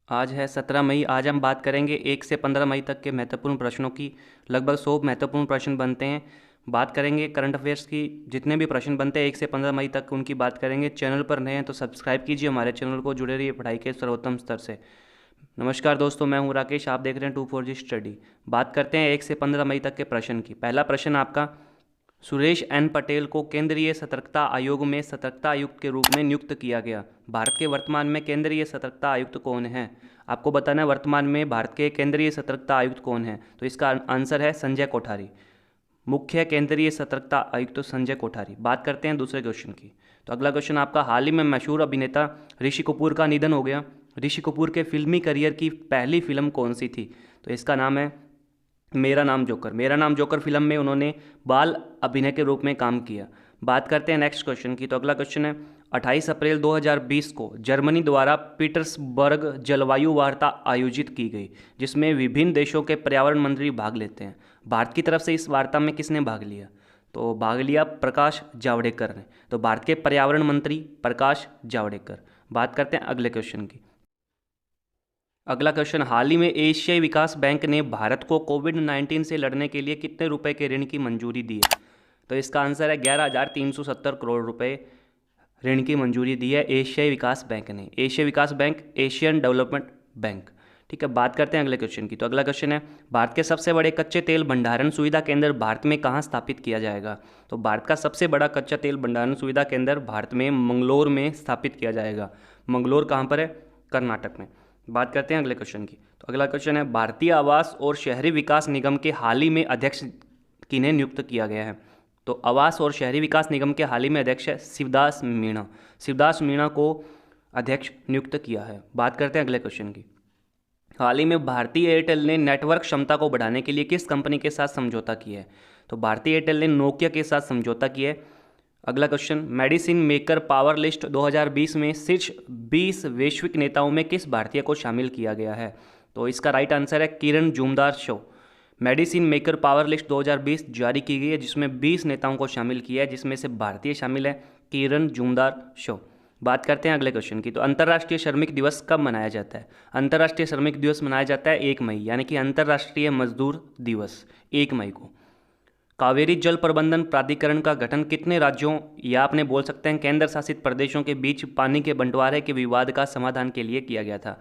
आज है 17 मई। आज हम बात करेंगे 1 से 15 मई तक के महत्वपूर्ण प्रश्नों की। लगभग 100 महत्वपूर्ण प्रश्न बनते हैं। बात करेंगे करंट अफेयर्स की। जितने भी प्रश्न बनते हैं 1 से 15 मई तक उनकी बात करेंगे। चैनल पर नए हैं तो सब्सक्राइब कीजिए हमारे चैनल को, जुड़े रहिए पढ़ाई के सर्वोत्तम स्तर से। नमस्कार दोस्तों, मैं हूं राकेश, आप देख रहे हैं 24G स्टडी। बात करते हैं 1 से 15 मई तक के प्रश्न की। पहला प्रश्न आपका, सुरेश एन पटेल को केंद्रीय सतर्कता आयोग में सतर्कता आयुक्त के रूप में नियुक्त किया गया। भारत के वर्तमान में केंद्रीय सतर्कता आयुक्त कौन है? आपको बताना है वर्तमान में भारत के केंद्रीय सतर्कता आयुक्त कौन है। तो इसका आंसर है संजय कोठारी। मुख्य केंद्रीय सतर्कता आयुक्त संजय कोठारी। बात करते हैं दूसरे क्वेश्चन की। तो अगला क्वेश्चन आपका, हाल ही में मशहूर अभिनेता ऋषि कपूर का निधन हो गया। ऋषि कपूर के फिल्मी करियर की पहली फिल्म कौन सी थी? तो इसका नाम है मेरा नाम जोकर। मेरा नाम जोकर फिल्म में उन्होंने बाल अभिनय के रूप में काम किया। बात करते हैं नेक्स्ट क्वेश्चन की। तो अगला क्वेश्चन है, 28 अप्रैल 2020 को जर्मनी द्वारा पीटर्सबर्ग जलवायु वार्ता आयोजित की गई, जिसमें विभिन्न देशों के पर्यावरण मंत्री भाग लेते हैं। भारत की तरफ से इस वार्ता में किसने भाग लिया? तो भाग लिया प्रकाश जावड़ेकर ने। तो भारत के पर्यावरण मंत्री प्रकाश जावड़ेकर। बात करते हैं अगले क्वेश्चन की। अगला क्वेश्चन, हाल ही में एशियाई विकास बैंक ने भारत को कोविड-19 से लड़ने के लिए कितने रुपए के ऋण की मंजूरी दी है? तो इसका आंसर है 11,370 करोड़ रुपए ऋण की मंजूरी दी है एशियाई विकास बैंक ने। एशियाई विकास बैंक, एशियन डेवलपमेंट बैंक। ठीक है, बात करते हैं अगले क्वेश्चन की। तो अगला क्वेश्चन है, भारत के सबसे बड़े कच्चे तेल भंडारण सुविधा केंद्र भारत में कहाँ स्थापित किया जाएगा? तो भारत का सबसे बड़ा कच्चा तेल भंडारण सुविधा केंद्र भारत में मंगलोर में स्थापित किया जाएगा। मंगलोर कहाँ पर है? कर्नाटक में। बात करते हैं अगले क्वेश्चन की। तो अगला क्वेश्चन है, भारतीय आवास और शहरी विकास निगम के हाल ही में अध्यक्ष किन्हें नियुक्त किया गया है? तो आवास और शहरी विकास निगम के हाल ही में अध्यक्ष है शिवदास मीणा। शिवदास मीणा को अध्यक्ष नियुक्त किया है। बात करते हैं अगले क्वेश्चन की। हाल ही में भारतीय एयरटेल ने नेटवर्क क्षमता को बढ़ाने के लिए किस कंपनी के साथ समझौता किया है? तो भारतीय एयरटेल ने नोकिया के साथ समझौता किया है। अगला question, medicine maker power list 2020 में शीर्ष 20 वैश्विक नेताओं में किस भारतीय को शामिल किया गया है? तो इसका राइट आंसर है Kiran Mazumdar Shaw. Medicine maker power list 2020 जारी की गई है, जिसमें 20 नेताओं को शामिल किया है, जिसमें से भारतीय शामिल है किरण जुमदार शो। बात करते हैं अगले क्वेश्चन की। तो अंतर्राष्ट्रीय श्रमिक दिवस कब मनाया जाता है? अंतर्राष्ट्रीय श्रमिक दिवस मनाया जाता है 1 मई, यानी कि अंतर्राष्ट्रीय मजदूर दिवस 1 मई को। कावेरी जल प्रबंधन प्राधिकरण का गठन कितने राज्यों या आपने बोल सकते हैं केंद्र शासित प्रदेशों के बीच पानी के बंटवारे के विवाद का समाधान के लिए किया गया था?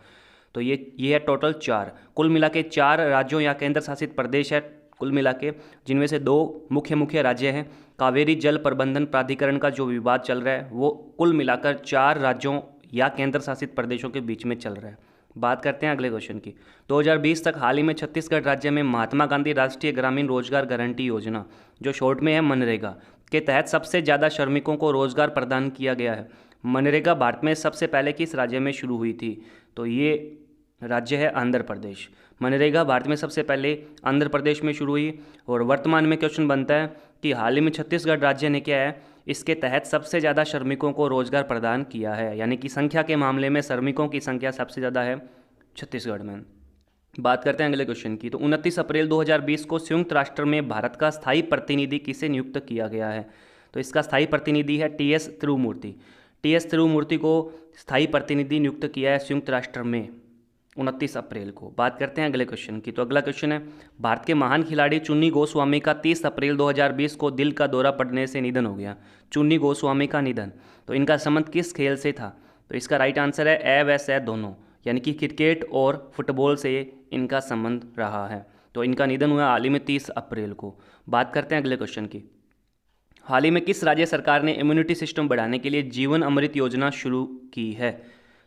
तो ये है टोटल 4। कुल मिला के 4 राज्यों या केंद्र शासित प्रदेश है कुल मिला के, जिनमें से 2 मुख्य राज्य हैं। कावेरी जल प्रबंधन प्राधिकरण का जो विवाद चल रहा है वो कुल मिलाकर 4 राज्यों या केंद्र शासित प्रदेशों के बीच में चल रहा है। बात करते हैं अगले क्वेश्चन की। 2020 तक हाल ही में छत्तीसगढ़ राज्य में महात्मा गांधी राष्ट्रीय ग्रामीण रोजगार गारंटी योजना, जो शॉर्ट में है मनरेगा, के तहत सबसे ज़्यादा श्रमिकों को रोजगार प्रदान किया गया है। मनरेगा भारत में सबसे पहले किस राज्य में शुरू हुई थी? तो ये राज्य है आंध्र प्रदेश। मनरेगा भारत में सबसे पहले आंध्र प्रदेश में शुरू हुई। और वर्तमान में क्वेश्चन बनता है कि हाल ही में छत्तीसगढ़ राज्य ने क्या है, इसके तहत सबसे ज़्यादा श्रमिकों को रोजगार प्रदान किया है, यानी कि संख्या के मामले में श्रमिकों की संख्या सबसे ज़्यादा है छत्तीसगढ़ में। बात करते हैं अगले क्वेश्चन की। तो 29 अप्रैल 2020 को संयुक्त राष्ट्र में भारत का स्थायी प्रतिनिधि किसे नियुक्त किया गया है? तो इसका स्थायी प्रतिनिधि है टी.एस. तिरुमूर्ति। टी.एस. तिरुमूर्ति को स्थायी प्रतिनिधि नियुक्त किया है संयुक्त राष्ट्र में 29 अप्रैल को। बात करते हैं अगले क्वेश्चन की। तो अगला क्वेश्चन है, भारत के महान खिलाड़ी चुन्नी गोस्वामी का 30 अप्रैल 2020 को दिल का दौरा पड़ने से निधन हो गया। चुन्नी गोस्वामी का निधन, तो इनका संबंध किस खेल से था? तो इसका राइट आंसर है ए व सै दोनों, यानी कि क्रिकेट और फुटबॉल से इनका संबंध रहा है। तो इनका निधन हुआ हाल ही में 30 अप्रैल को। बात करते हैं अगले क्वेश्चन की। हाल ही में किस राज्य सरकार ने इम्यूनिटी सिस्टम बढ़ाने के लिए जीवन अमृत योजना शुरू की है?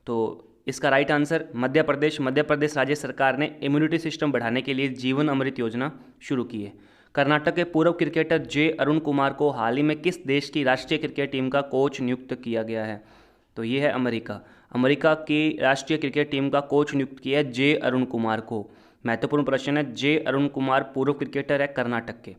तो इसका राइट आंसर मध्य प्रदेश। मध्य प्रदेश राज्य सरकार ने इम्यूनिटी सिस्टम बढ़ाने के लिए जीवन अमृत योजना शुरू की है। कर्नाटक के पूर्व क्रिकेटर जे अरुण कुमार को हाल ही में किस देश की राष्ट्रीय क्रिकेट टीम का कोच नियुक्त किया गया है? तो ये है अमेरिका। अमेरिका की राष्ट्रीय क्रिकेट टीम का कोच नियुक्त किया है जे अरुण कुमार को। महत्वपूर्ण प्रश्न है, जे अरुण कुमार पूर्व क्रिकेटर है कर्नाटक के।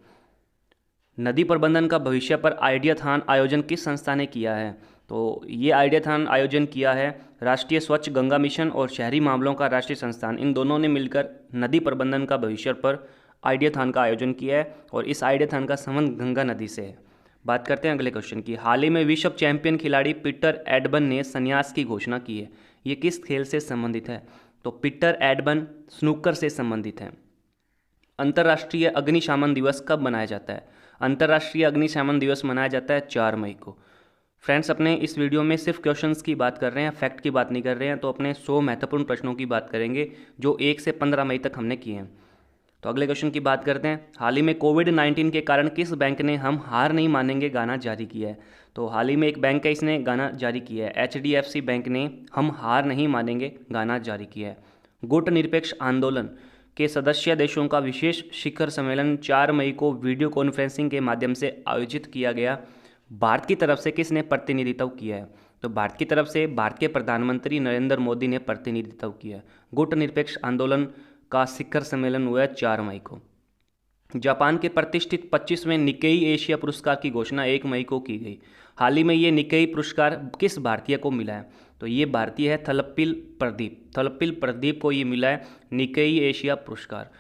नदी प्रबंधन का भविष्य पर आइडियाथॉन आयोजन किस संस्था ने किया है? तो ये आइडियाथॉन आयोजन किया है राष्ट्रीय स्वच्छ गंगा मिशन और शहरी मामलों का राष्ट्रीय संस्थान, इन दोनों ने मिलकर नदी प्रबंधन का भविष्य पर आइडियाथॉन का आयोजन किया है। और इस आइडियाथॉन का संबंध गंगा नदी से है। बात करते हैं अगले क्वेश्चन की। हाल ही में विश्व चैंपियन खिलाड़ी पीटर एडबर्न ने संन्यास की घोषणा की है। ये किस खेल से संबंधित है? तो पीटर एडबर्न स्नूकर से संबंधित हैं। अंतर्राष्ट्रीय अग्निशमन दिवस कब मनाया जाता है? अंतर्राष्ट्रीय अग्निशमन दिवस मनाया जाता है 4 मई को। फ्रेंड्स, अपने इस वीडियो में सिर्फ क्वेश्चंस की बात कर रहे हैं, फैक्ट की बात नहीं कर रहे हैं। तो अपने 100 महत्वपूर्ण प्रश्नों की बात करेंगे जो 1 से 15 मई तक हमने किए हैं। तो अगले क्वेश्चन की बात करते हैं। हाल ही में कोविड-19 के कारण किस बैंक ने हम हार नहीं मानेंगे गाना जारी किया है? तो हाल ही में एक बैंक है, इसने गाना जारी किया है। HDFC बैंक ने हम हार नहीं मानेंगे गाना जारी किया है। गुटनिरपेक्ष आंदोलन के सदस्य देशों का विशेष शिखर सम्मेलन 4 मई को वीडियो कॉन्फ्रेंसिंग के माध्यम से आयोजित किया गया। भारत की तरफ से किसने प्रतिनिधित्व किया है? तो भारत की तरफ से भारत के प्रधानमंत्री नरेंद्र मोदी ने प्रतिनिधित्व किया है। गुटनिरपेक्ष आंदोलन का शिखर सम्मेलन हुआ है 4 मई को। जापान के प्रतिष्ठित 25वें निकेई एशिया पुरस्कार की घोषणा 1 मई को की गई। हाल ही में ये निकेई पुरस्कार किस भारतीय को मिला है? तो ये भारतीय है थलप्पिल प्रदीप। थलप्पिल प्रदीप को ये मिला है निकेई एशिया पुरस्कार।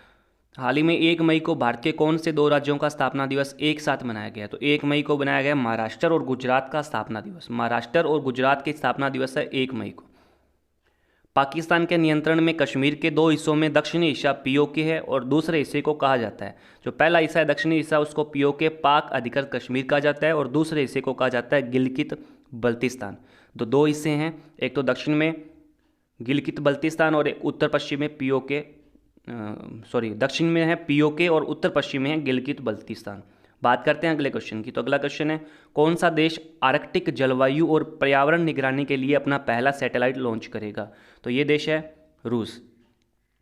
हाल ही में 1 मई को भारत के कौन से 2 राज्यों का स्थापना दिवस एक साथ मनाया गया? तो 1 मई को बनाया गया महाराष्ट्र और गुजरात का स्थापना दिवस। महाराष्ट्र और गुजरात के स्थापना दिवस है 1 मई को। पाकिस्तान के नियंत्रण में कश्मीर के 2 हिस्सों में दक्षिणी हिस्सा POK है और दूसरे हिस्से को कहा जाता है, जो पहला हिस्सा है दक्षिणी हिस्सा उसको POK पाक अधिकृत कश्मीर कहा जाता है और दूसरे हिस्से को कहा जाता है गिलगित बल्तिस्तान। तो 2 हिस्से हैं, एक तो दक्षिण में गिलगित बल्तिस्तान और एक उत्तर पश्चिम में दक्षिण में है POK और उत्तर पश्चिम में है गिलगित बल्तिस्तान। बात करते हैं अगले क्वेश्चन की। तो अगला क्वेश्चन है, कौन सा देश आर्कटिक जलवायु और पर्यावरण निगरानी के लिए अपना पहला सैटेलाइट लॉन्च करेगा? तो ये देश है रूस।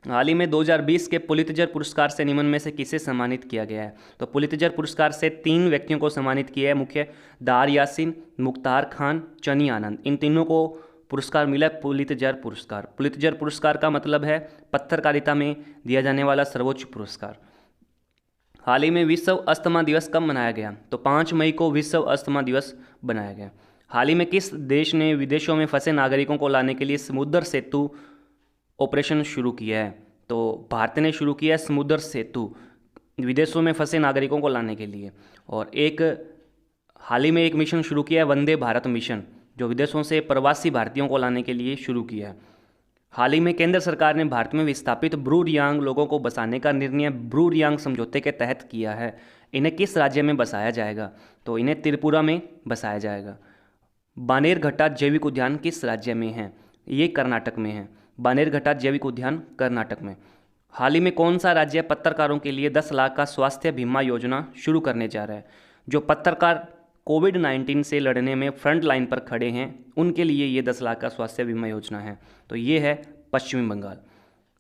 हाल ही में 2020 के पुलित्जर पुरस्कार से निम्न में से किसे सम्मानित किया गया है? तो पुलित्जर पुरस्कार से 3 व्यक्तियों को सम्मानित किया है मुख्य, दार यासिन, मुख्तार खान, चनी आनंद। इन तीनों को पुरस्कार मिला है पुलित्जर पुरस्कार। पुलित्जर पुरस्कार का मतलब है पत्रकारिता में दिया जाने वाला सर्वोच्च पुरस्कार। हाल ही में विश्व अस्थमा दिवस कब मनाया गया? तो 5 मई को विश्व अस्थमा दिवस बनाया गया। हाल ही में किस देश ने विदेशों में फंसे नागरिकों को लाने के लिए समुद्र सेतु ऑपरेशन शुरू किया है? तो भारत ने शुरू किया है समुद्र सेतु विदेशों में फंसे नागरिकों को लाने के लिए। और हाल ही में एक मिशन शुरू किया है वंदे भारत मिशन, जो विदेशों से प्रवासी भारतीयों को लाने के लिए शुरू किया है। हाल ही में केंद्र सरकार ने भारत में विस्थापित ब्रू रियांग लोगों को बसाने का निर्णय ब्रू रियांग समझौते के तहत किया है। इन्हें किस राज्य में बसाया जाएगा? तो इन्हें त्रिपुरा में बसाया जाएगा। बानेरघट्टा जैविक उद्यान किस राज्य में है? ये कर्नाटक में है। बानेरघट्टा जैविक उद्यान कर्नाटक में। हाल ही में कौन सा राज्य पत्रकारों के लिए 10 लाख का स्वास्थ्य बीमा योजना शुरू करने जा रहा है? जो पत्रकार कोविड-19 से लड़ने में फ्रंट लाइन पर खड़े हैं उनके लिए ये 10 लाख का स्वास्थ्य बीमा योजना है। तो ये है पश्चिमी बंगाल।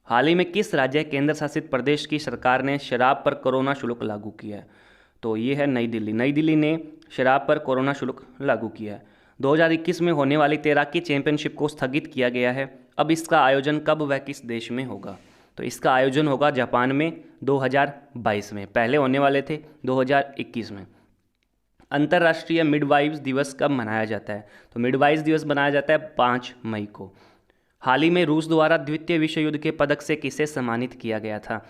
हाल ही में किस राज्य केंद्र शासित प्रदेश की सरकार ने शराब पर कोरोना शुल्क लागू किया है? तो ये है नई दिल्ली। नई दिल्ली ने शराब पर कोरोना शुल्क लागू किया है। 2021 में होने वाली तैराकी चैंपियनशिप को स्थगित किया गया है। अब इसका आयोजन कब व किस देश में होगा? तो इसका आयोजन होगा जापान में 2022 में। पहले होने वाले थे 2021 में। अंतर्राष्ट्रीय मिडवाइफ्स दिवस कब मनाया जाता है? तो मिडवाइफ्स दिवस मनाया जाता है 5 मई को। हाल ही में रूस द्वारा द्वितीय विश्व युद्ध के पदक से किसे सम्मानित किया गया था?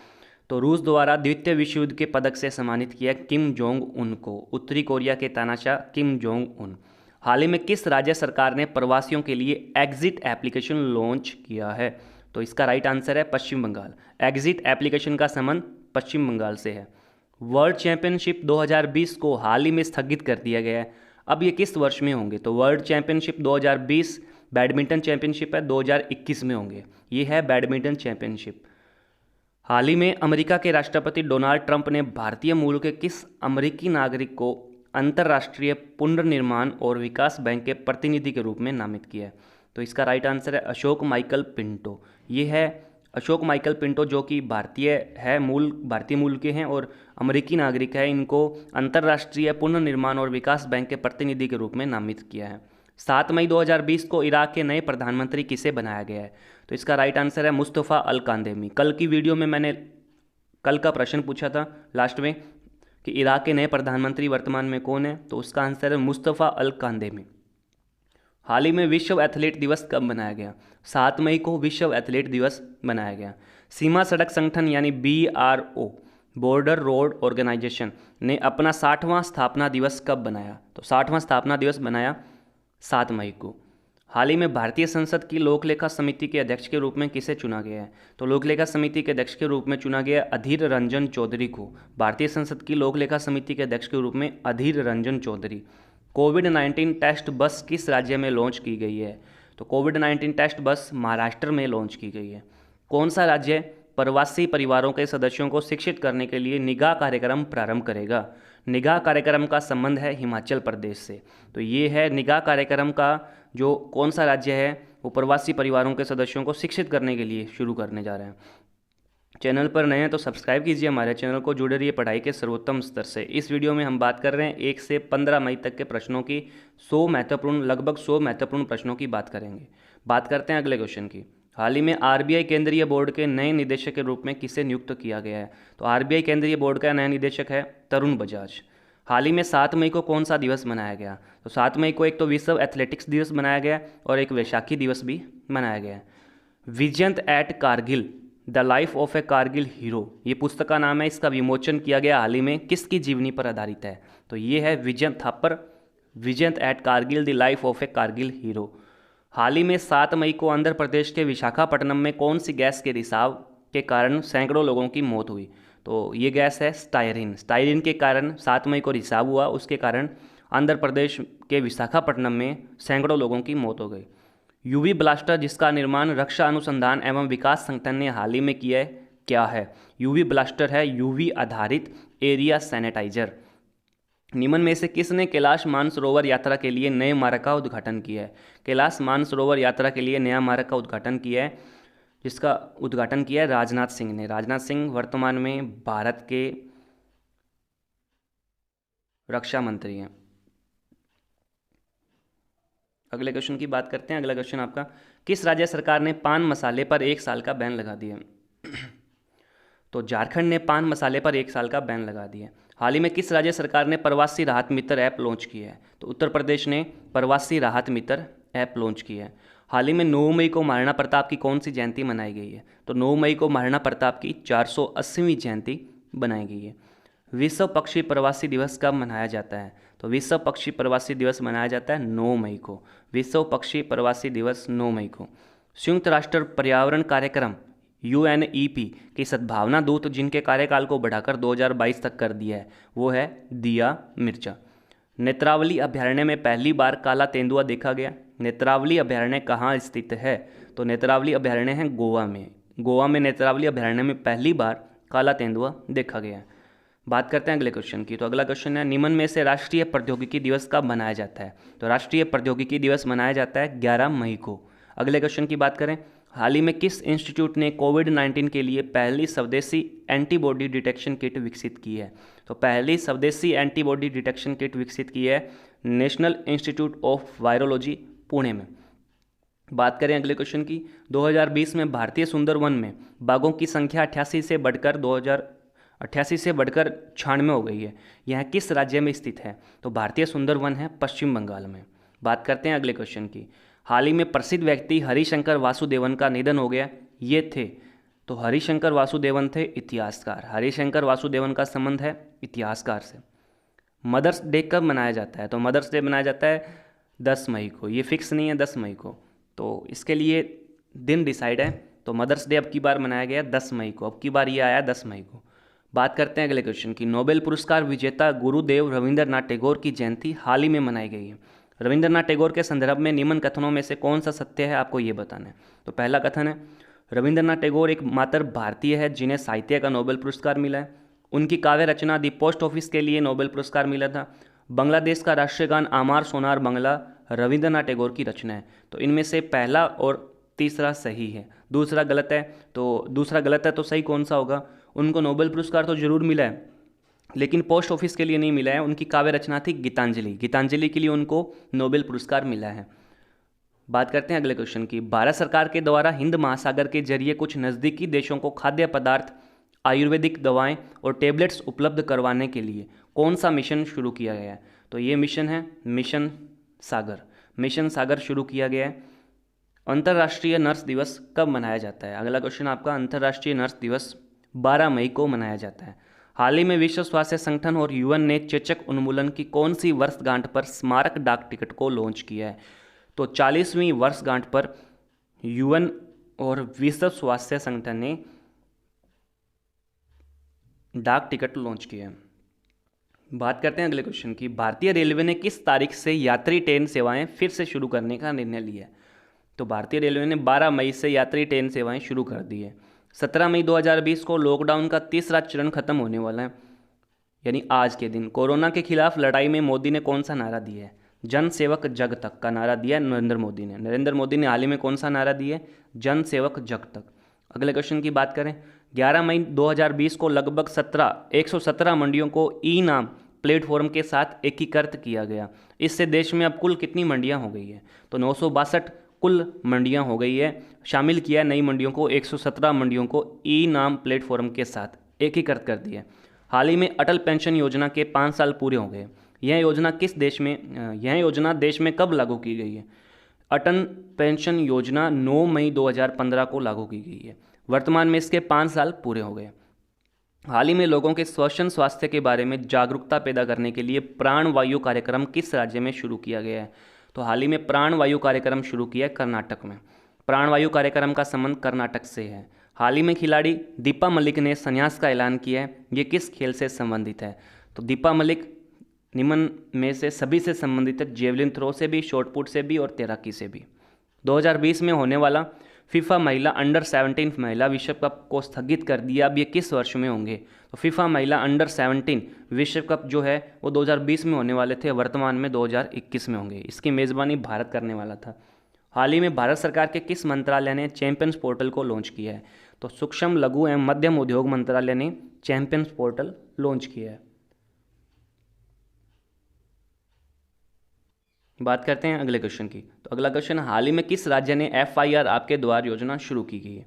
तो रूस द्वारा द्वितीय विश्व युद्ध के पदक से सम्मानित किया किम जोंग उन को, उत्तरी कोरिया के तानाशाह किम जोंग उन। हाल ही में किस राज्य सरकार ने प्रवासियों के लिए एग्जिट एप्लीकेशन लॉन्च किया है? तो इसका राइट आंसर है पश्चिम बंगाल। एग्जिट एप्लीकेशन का संबंध पश्चिम बंगाल से है। वर्ल्ड चैंपियनशिप 2020 को हाल ही में स्थगित कर दिया गया है। अब ये किस वर्ष में होंगे? तो वर्ल्ड चैंपियनशिप 2020 बैडमिंटन चैंपियनशिप है 2021 में होंगे। ये है बैडमिंटन चैंपियनशिप। हाल ही में अमेरिका के राष्ट्रपति डोनाल्ड ट्रंप ने भारतीय मूल के किस अमेरिकी नागरिक को अंतर्राष्ट्रीय पुनर्निर्माण और विकास बैंक के प्रतिनिधि के रूप में नामित किया है? तो इसका राइट आंसर है अशोक माइकल पिंटो। ये है अशोक माइकल पिंटो, जो कि भारतीय मूल के हैं और अमेरिकी नागरिक है। इनको अंतर्राष्ट्रीय पुनर्निर्माण और विकास बैंक के प्रतिनिधि के रूप में नामित किया है। 7 मई 2020 को इराक के नए प्रधानमंत्री किसे बनाया गया है? तो इसका राइट आंसर है मुस्तफ़ा अल कांदेमी। कल की वीडियो में मैंने कल का प्रश्न पूछा था लास्ट में कि इराक के नए प्रधानमंत्री वर्तमान में कौन है? तो उसका आंसर है मुस्तफ़ा अल कांदेमी। हाल ही में विश्व एथलीट दिवस कब मनाया गया? 7 मई को विश्व एथलीट दिवस मनाया गया। सीमा सड़क संगठन यानी BRO बॉर्डर रोड ऑर्गेनाइजेशन ने अपना 60वां स्थापना दिवस कब बनाया? तो 60वां स्थापना दिवस बनाया 7 मई को। हाल ही में भारतीय संसद की लोक लेखा समिति के अध्यक्ष के रूप में किसे चुना गया है? तो लोक लेखा समिति के अध्यक्ष के रूप में चुना गया अधीर रंजन चौधरी को। भारतीय संसद की लोक लेखा समिति के अध्यक्ष के रूप में अधीर रंजन चौधरी। कोविड-19 टेस्ट बस किस राज्य में लॉन्च की गई है? तो कोविड-19 टेस्ट बस महाराष्ट्र में लॉन्च की गई है। कौन सा राज्य प्रवासी परिवारों के सदस्यों को शिक्षित करने के लिए निगाह कार्यक्रम प्रारंभ करेगा? निगाह कार्यक्रम का संबंध है हिमाचल प्रदेश से। तो ये है निगाह कार्यक्रम का जो कौन सा राज्य है वो प्रवासी परिवारों के सदस्यों को शिक्षित करने के लिए शुरू करने जा रहे हैं। चैनल पर नए हैं तो सब्सक्राइब कीजिए हमारे चैनल को, जुड़े रहिए पढ़ाई के सर्वोत्तम स्तर से। इस वीडियो में हम बात कर रहे हैं 1 से 15 मई तक के प्रश्नों की लगभग 100 महत्वपूर्ण प्रश्नों की बात करेंगे। बात करते हैं अगले क्वेश्चन की। हाल ही में आरबीआई केंद्रीय बोर्ड के नए निदेशक के रूप में किसे नियुक्त किया गया है? तो आरबीआई केंद्रीय बोर्ड का नया निदेशक है तरुण बजाज। हाल ही में 7 मई को कौन सा दिवस मनाया गया? तो 7 मई को एक तो विश्व एथलेटिक्स दिवस मनाया गया और एक वैशाखी दिवस भी मनाया गया। Vijyant at Kargil the life of a Kargil hero, ये पुस्तक का नाम है। इसका विमोचन किया गया हाल ही में, किसकी जीवनी पर आधारित है? तो ये है Vijayant Thapar, Vijayant at Kargil the life of a Kargil hero. हाल ही में 7 मई को आंध्र प्रदेश के विशाखापट्टनम में कौन सी गैस के रिसाव के कारण सैकड़ों लोगों की मौत हुई? तो ये गैस है स्टायरिन। स्टायरिन के कारण 7 मई को रिसाव हुआ, उसके कारण आंध्र प्रदेश के विशाखापट्टनम में सैकड़ों लोगों की मौत हो गई। यूवी ब्लास्टर जिसका निर्माण रक्षा अनुसंधान एवं विकास संगठन ने हाल ही में किया है, क्या है? यूवी ब्लास्टर है यूवी आधारित एरिया सैनिटाइजर। निम्न में से किसने कैलाश मानसरोवर यात्रा के लिए नए मार्ग का उद्घाटन किया है? कैलाश मानसरोवर यात्रा के लिए नया मार्ग का उद्घाटन किया है, जिसका उद्घाटन किया है राजनाथ सिंह ने। राजनाथ सिंह वर्तमान में भारत के रक्षा मंत्री हैं। अगले क्वेश्चन की बात करते हैं। अगला क्वेश्चन आपका, किस राज्य सरकार ने पान मसाले पर 1 साल का बैन लगा दिया? तो झारखंड ने पान मसाले पर 1 साल का बैन लगा दिया। हाल ही में किस राज्य सरकार ने प्रवासी राहत मित्र ऐप लॉन्च किया है? तो उत्तर प्रदेश ने प्रवासी राहत मित्र ऐप लॉन्च किया है। हाल ही में 9 मई को महाराणा प्रताप की कौन सी जयंती मनाई गई है? तो 9 मई को महाराणा प्रताप की 480वीं जयंती बनाई गई है। विश्व पक्षी प्रवासी दिवस कब मनाया जाता है? तो विश्व पक्षी प्रवासी दिवस मनाया जाता है 9 मई को। विश्व पक्षी प्रवासी दिवस 9 मई को। संयुक्त राष्ट्र पर्यावरण कार्यक्रम UNEP की सद्भावना दूत जिनके कार्यकाल को बढ़ाकर 2022 तक कर दिया है, वो है दिया मिर्जा। नेत्रावली अभयारण्य में पहली बार काला तेंदुआ देखा गया। नेत्रावली अभयारण्य कहाँ स्थित है? तो नेत्रावली अभयारण्य है गोवा में। गोवा में नेत्रावली अभयारण्य में पहली बार काला तेंदुआ देखा गया। बात करते हैं अगले क्वेश्चन की। तो अगला क्वेश्चन है, निम्न में से राष्ट्रीय प्रौद्योगिकी दिवस कब मनाया जाता है? तो राष्ट्रीय प्रौद्योगिकी दिवस मनाया जाता है 11 मई को। अगले क्वेश्चन की बात करें, हाल ही में किस इंस्टीट्यूट ने कोविड-19 के लिए पहली स्वदेशी एंटीबॉडी डिटेक्शन किट विकसित की है? तो पहली स्वदेशी एंटीबॉडी डिटेक्शन किट विकसित की है national institute of virology Pune में। बात करें अगले क्वेश्चन की, 2020 में भारतीय सुंदरवन में बाघों की संख्या 88 से बढ़कर 96 हो गई है। यह किस राज्य में स्थित है? तो भारतीय सुंदरवन है पश्चिम बंगाल में। बात करते हैं अगले क्वेश्चन की, हाल ही में प्रसिद्ध व्यक्ति हरिशंकर वासुदेवन का निधन हो गया, ये थे? तो हरिशंकर वासुदेवन थे इतिहासकार। हरिशंकर वासुदेवन का संबंध है इतिहासकार से। मदर्स डे कब मनाया जाता है? तो मदर्स डे मनाया जाता है 10 मई को। ये फिक्स नहीं है 10 मई को, तो इसके लिए दिन डिसाइड है। तो मदर्स डे अब की बार मनाया गया 10 मई को, अब की बार ये आया 10 मई को। बात करते हैं अगले क्वेश्चन की, नोबेल पुरस्कार विजेता गुरुदेव रविंद्रनाथ टैगोर की जयंती हाल ही में मनाई गई है। रविंद्रनाथ टैगोर के संदर्भ में निम्न कथनों में से कौन सा सत्य है, आपको ये बताना है। तो पहला कथन है, रविंद्रनाथ टैगोर एकमात्र भारतीय है जिन्हें साहित्य का नोबेल पुरस्कार मिला है। उनकी काव्य रचना दी पोस्ट ऑफिस के लिए नोबेल पुरस्कार मिला था। बांग्लादेश का राष्ट्रीय गान आमार सोनार बांग्ला रविंद्रनाथ टैगोर की रचना है। तो इनमें से पहला और तीसरा सही है, दूसरा गलत है। तो दूसरा गलत है तो सही कौन सा होगा? उनको नोबेल पुरस्कार तो जरूर मिला है, लेकिन पोस्ट ऑफिस के लिए नहीं मिला है। उनकी काव्य रचना थी गीतांजलि, गीतांजलि के लिए उनको नोबेल पुरस्कार मिला है। बात करते हैं अगले क्वेश्चन की, भारत सरकार के द्वारा हिंद महासागर के जरिए कुछ नज़दीकी देशों को खाद्य पदार्थ, आयुर्वेदिक दवाएं और टेबलेट्स उपलब्ध करवाने के लिए कौन सा मिशन शुरू किया गया है? तो ये मिशन है मिशन सागर। मिशन सागर शुरू किया गया है। अंतर्राष्ट्रीय नर्स दिवस कब मनाया जाता है? अगला क्वेश्चन आपका, अंतर्राष्ट्रीय नर्स दिवस 12 मई को मनाया जाता है। हाल ही में विश्व स्वास्थ्य संगठन और UN ने चेचक उन्मूलन की कौन सी वर्षगांठ पर स्मारक डाक टिकट को लॉन्च किया है? तो 40वीं वर्षगांठ पर यूएन और विश्व स्वास्थ्य संगठन ने डाक टिकट लॉन्च किया है। बात करते हैं अगले क्वेश्चन की। भारतीय रेलवे ने किस तारीख से यात्री ट्रेन सेवाएं फिर से शुरू करने का निर्णय लिया है? तो भारतीय रेलवे ने 12 मई से यात्री ट्रेन सेवाएं शुरू कर दी है। 17 मई 2020 को लॉकडाउन का तीसरा चरण खत्म होने वाला है, यानी आज के दिन। कोरोना के खिलाफ लड़ाई में मोदी ने कौन सा नारा दिया है? जन सेवक जग तक का नारा दिया है नरेंद्र मोदी ने। नरेंद्र मोदी ने हाल ही में कौन सा नारा दिया है? जन सेवक जग तक। अगले क्वेश्चन की बात करें। 11 मई 2020 को लगभग 117 मंडियों को ई नाम प्लेटफॉर्म के साथ एकीकृत किया गया। इससे देश में अब कुल कितनी मंडियां हो गई है? तो 962 कुल मंडियां हो गई है। शामिल किया नई मंडियों को, 117 मंडियों को ई नाम प्लेटफॉर्म के साथ एकीकृत कर दिया। हाल ही में अटल पेंशन योजना के 5 साल पूरे हो गए। यह योजना देश में कब लागू की गई है? अटल पेंशन योजना 9 मई 2015 को लागू की गई है। वर्तमान में इसके 5 साल पूरे हो गए। हाल ही में लोगों के श्वसन स्वास्थ्य के बारे में जागरूकता पैदा करने के लिए प्राण वायु कार्यक्रम किस राज्य में शुरू किया गया है? तो हाल ही में प्राण वायु कार्यक्रम शुरू किया है कर्नाटक में। प्राण वायु कार्यक्रम का संबंध कर्नाटक से है। हाल ही में खिलाड़ी दीपा मलिक ने संन्यास का ऐलान किया है। ये किस खेल से संबंधित है? तो दीपा मलिक निम्न में से सभी से संबंधित है, जेवलिन थ्रो से भी, शॉटपुट से भी और तैराकी से भी। 2020 में होने वाला फीफा महिला अंडर 17 महिला विश्व कप को स्थगित कर दिया। अब ये किस वर्ष में होंगे? तो फीफा महिला अंडर 17 विश्व कप जो है वो 2020 में होने वाले थे, वर्तमान में 2021 में होंगे। इसकी मेज़बानी भारत करने वाला था। हाल ही में भारत सरकार के किस मंत्रालय ने चैंपियंस पोर्टल को लॉन्च किया है? तो सूक्ष्म लघु एवं मध्यम उद्योग मंत्रालय ने चैंपियंस पोर्टल लॉन्च किया है। बात करते हैं अगले क्वेश्चन की। तो अगला क्वेश्चन, हाल ही में किस राज्य ने FIR आपके द्वार योजना शुरू की गई है?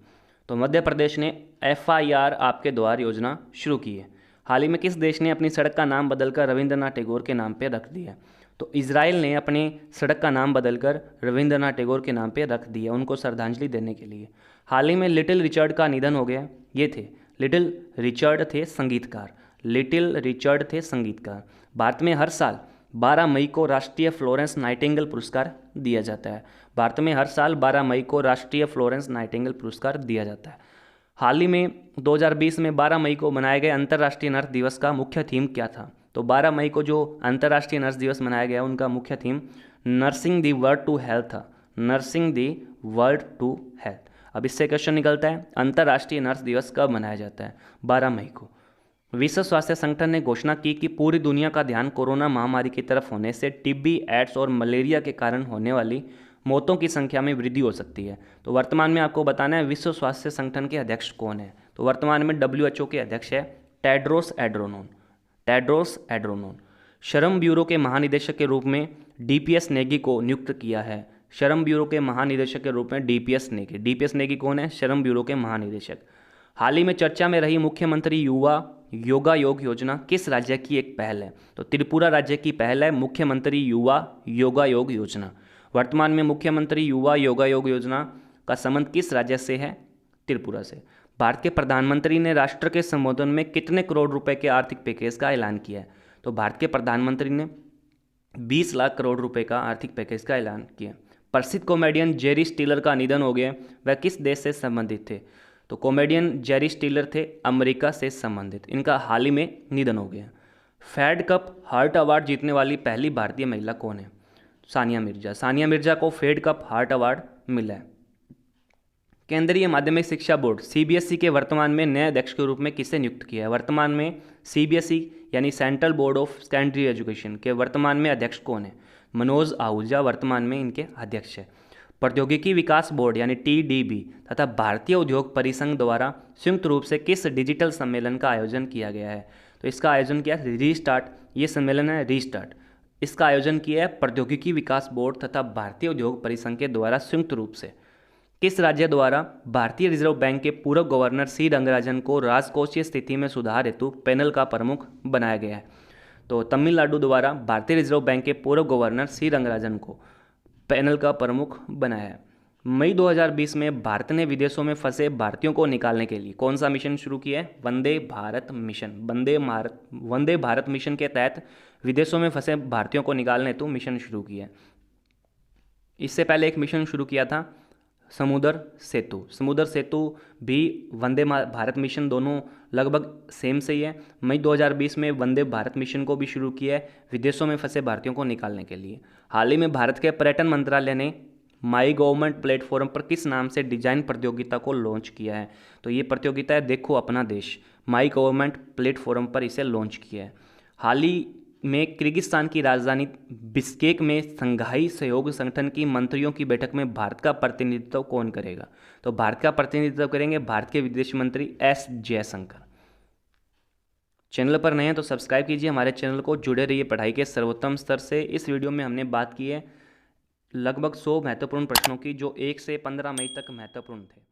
तो मध्य प्रदेश ने FIR आपके द्वार योजना शुरू की है। हाल ही में किस देश ने अपनी सड़क का नाम बदलकर रविंद्रनाथ टैगोर के नाम पर रख दिया? तो इजराइल ने अपनी सड़क का नाम बदलकर रविंद्रनाथ टैगोर के नाम पर रख दिया, उनको श्रद्धांजलि देने के लिए। हाल ही में लिटिल रिचर्ड का निधन हो गया। ये थे लिटिल रिचर्ड थे संगीतकार। लिटिल रिचर्ड थे संगीतकार। भारत में हर साल 12 मई को राष्ट्रीय फ्लोरेंस नाइटिंगेल पुरस्कार दिया जाता है। भारत में हर साल 12 मई को राष्ट्रीय फ्लोरेंस नाइटिंगेल पुरस्कार दिया जाता है। हाल ही में 2020 में 12 मई को मनाए गए अंतर्राष्ट्रीय नर्स दिवस का मुख्य थीम क्या था? तो 12 मई को जो अंतर्राष्ट्रीय नर्स दिवस मनाया गया उनका मुख्य theme nursing the world to health था। Nursing the world to health. अब इससे क्वेश्चन निकलता है, अंतर्राष्ट्रीय नर्स दिवस कब मनाया जाता है? 12 मई को। विश्व स्वास्थ्य संगठन ने घोषणा की कि पूरी दुनिया का ध्यान कोरोना महामारी की तरफ होने से टीबी, एड्स और मलेरिया के कारण होने वाली मौतों की संख्या में वृद्धि हो सकती है। तो वर्तमान में आपको बताना है विश्व स्वास्थ्य संगठन के अध्यक्ष कौन है? तो वर्तमान में WHO के अध्यक्ष है टेड्रोस एड्रोनोन। टेड्रोस एड्रोनोन। श्रम ब्यूरो के महानिदेशक के रूप में DPS नेगी को नियुक्त किया है। श्रम ब्यूरो के महानिदेशक के रूप में DPS नेगी। DPS नेगी कौन है? श्रम ब्यूरो के महानिदेशक। हाल ही में चर्चा में रही मुख्यमंत्री युवा योगा योग योजना किस राज्य की एक पहल है? तो त्रिपुरा राज्य की पहल है मुख्यमंत्री युवा योगा योग योजना। वर्तमान में मुख्यमंत्री युवा योगा योग योजना का संबंध किस राज्य से है? त्रिपुरा से। भारत के प्रधानमंत्री ने राष्ट्र के संबोधन में कितने करोड़ रुपए के आर्थिक पैकेज का ऐलान किया है? तो भारत के प्रधानमंत्री ने 20 लाख करोड़ रुपए का आर्थिक पैकेज का ऐलान किया। प्रसिद्ध कॉमेडियन जेरी स्टीलर का निधन हो गया। वह किस देश से संबंधित थे? तो कॉमेडियन जेरी स्टीलर थे अमेरिका से संबंधित। इनका हाल ही में निधन हो गया। फेड कप हार्ट अवार्ड जीतने वाली पहली भारतीय महिला कौन है? सानिया मिर्जा। सानिया मिर्जा को फेड कप हार्ट अवार्ड मिला है। केंद्रीय माध्यमिक शिक्षा बोर्ड CBSE के वर्तमान में नए अध्यक्ष के रूप में किसे नियुक्त किया है? वर्तमान में CBSE यानी central board of secondary education के वर्तमान में अध्यक्ष कौन है? मनोज आहूजा वर्तमान में इनके अध्यक्ष है। प्रौद्योगिकी विकास बोर्ड यानी TDB तथा भारतीय उद्योग परिसंघ द्वारा संयुक्त रूप से किस डिजिटल सम्मेलन का आयोजन किया गया है? तो इसका आयोजन किया रीस्टार्ट। ये सम्मेलन है रीस्टार्ट। इसका आयोजन किया है प्रौद्योगिकी विकास बोर्ड तथा भारतीय उद्योग परिसंघ के द्वारा संयुक्त रूप से। किस राज्य द्वारा भारतीय रिजर्व बैंक के पूर्व गवर्नर C रंगराजन को राजकोषीय स्थिति में सुधार हेतु पैनल का प्रमुख बनाया गया है? तो तमिलनाडु द्वारा भारतीय रिजर्व बैंक के पूर्व गवर्नर C रंगराजन को पैनल का प्रमुख बनाया है। मई 2020 में भारत ने विदेशों में फंसे भारतीयों को निकालने के लिए कौन सा मिशन शुरू किया है? वंदे भारत मिशन। वंदे भारत मिशन के तहत विदेशों में फंसे भारतीयों को निकालने हेतु मिशन शुरू किया है। इससे पहले एक मिशन शुरू किया था समुद्र सेतु। समुद्र सेतु भी वंदे भारत मिशन दोनों लगभग सेम से ही है। मई 2020 में वंदे भारत मिशन को भी शुरू किया है विदेशों में फंसे भारतीयों को निकालने के लिए। हाल ही में भारत के पर्यटन मंत्रालय ने माई गवर्नमेंट प्लेटफॉर्म पर किस नाम से डिजाइन प्रतियोगिता को लॉन्च किया है? तो ये प्रतियोगिता है देखो अपना देश, माई गवर्नमेंट प्लेटफॉर्म पर इसे लॉन्च किया है। हाल ही में किर्गिस्तान की राजधानी बिश्केक में संघाई सहयोग संगठन की मंत्रियों की बैठक में भारत का प्रतिनिधित्व कौन करेगा? तो भारत का प्रतिनिधित्व करेंगे भारत के विदेश मंत्री एस जयशंकर। चैनल पर नए हैं तो सब्सक्राइब कीजिए हमारे चैनल को, जुड़े रहिए पढ़ाई के सर्वोत्तम स्तर से। इस वीडियो में हमने बात की है लगभग 100 महत्वपूर्ण प्रश्नों की जो 1 से 15 मई तक महत्वपूर्ण थे।